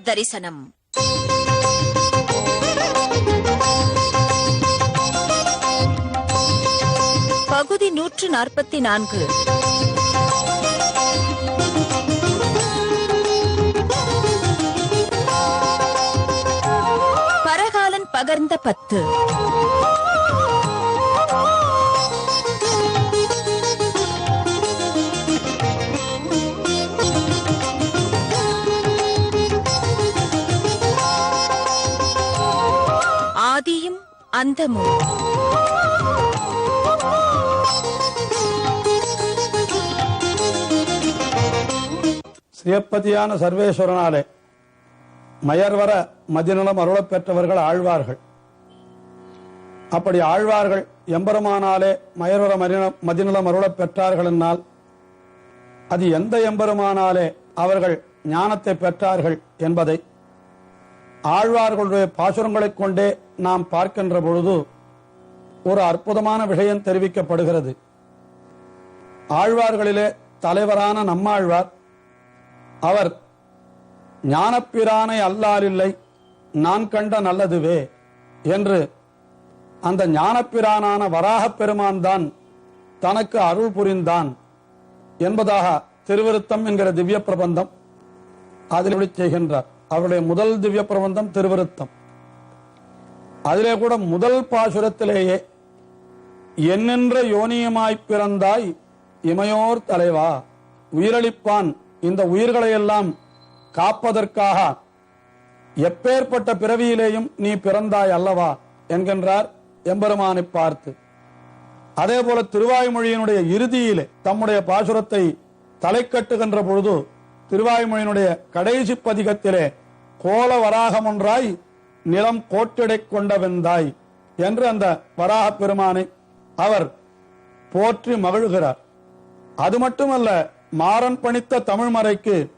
தரிசனம். பகுதி 144. பரகாலன் பகர்ந்த 10. ஆதியும் அந்தமும். சிவப்பதியான சர்வேஸ்வரனாலே மயர்வர மதிநலம் அருளப் பெற்றவர்கள் ஆழ்வார்கள். அப்படி ஆழ்வார்கள் எம்பெருமானாலே மயர்வர மதிநலம் அருளப் பெற்றார்கள் என்னால் அது எந்த எம்பெருமானாலே அவர்கள் ஞானத்தை பெற்றார்கள் என்பதை ஆழ்வார்களுடைய பாசுரங்களைக் கொண்டே நாம் பார்க்கின்ற பொழுது ஒரு அற்புதமான விஷயம் தெரிவிக்கப்படுகிறது. ஆழ்வார்களிலே தலைவரான நம்மாழ்வார், அவர் ஞானப்பிரானை அல்லாலில்லை நான் கண்ட நல்லதுவே என்று அந்த ஞானப்பிரானான வராகப் பெருமான் தான் தனக்கு அருள் புரிந்தான் என்பதாக திருவிருத்தம் என்கிற திவ்ய பிரபந்தம் அதில் செய்கின்றார். அவருடைய முதல் திவ்ய பிரபந்தம் திருவிருத்தம். அதிலே கூட முதல் பாசுரத்திலேயே என்னென்ற யோனியமாய்ப் பிறந்தாய் இமையோர் தலைவா, உயிரளிப்பான் இந்த உயிர்களையெல்லாம் காப்பதற்காக எப்பேற்பட்ட பிறவியிலேயும் நீ பிறந்தாய் அல்லவா என்கின்றார் எம்பெருமானை பார்த்து. அதே போல திருவாய்மொழியினுடைய இறுதியிலே தம்முடைய பாசுரத்தை தலை கட்டுகின்ற பொழுது திருவாய்மொழியினுடைய கடைசி பதிகத்திலே கோல வராகம் ஒன்றாய் நிலம் கோட்டிடை கொண்ட வெந்தாய் என்று அந்த வராக பெருமானை அவர் போற்றி மகிழ்கிறார். அது மட்டுமல்ல, மாறன் பணித்த தமிழ்மறைக்கு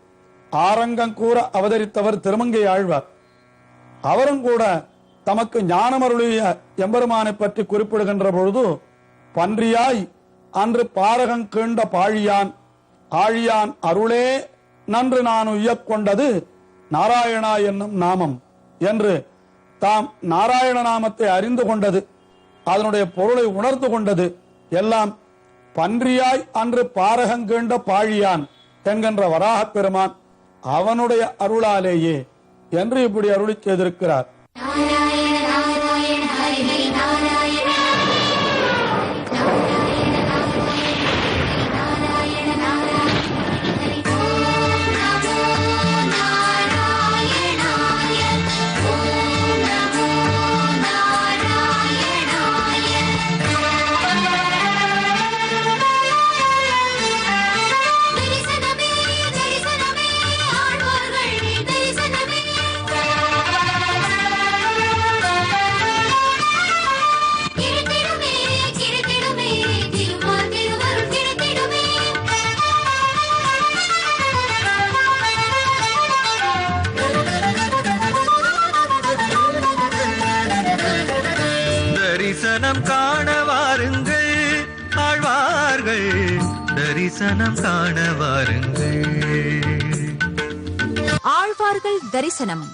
ஆரங்கங்கூற அவதரித்தவர் திருமங்கை ஆழ்வார். அவரும் கூட தமக்கு ஞானமருளிய எம்பெருமானை பற்றி குறிப்பிடுகின்ற பொழுது பன்றியாய் அன்று பாரகங் கீண்ட பாழியான் ஆழியான் அருளே நன்று நான் உய்யக் கொண்டது நாராயணா என்னும் நாமம் என்று தாம் நாராயண நாமத்தை அறிந்து கொண்டது, அதனுடைய பொருளை உணர்ந்து கொண்டது எல்லாம் பன்றியாய் அன்று பாரகங்கீண்ட பாழியான் என்கின்ற வராகப் பெருமான் அவனுடைய அருளாலேயே என்று இப்படி அருளி செய்திருக்கிறார். தரிசனம் காண வாருங்கள் ஆழ்வார்கள், தரிசனம் காண வாருங்கள். ஆழ்வார்கள் தரிசனம்.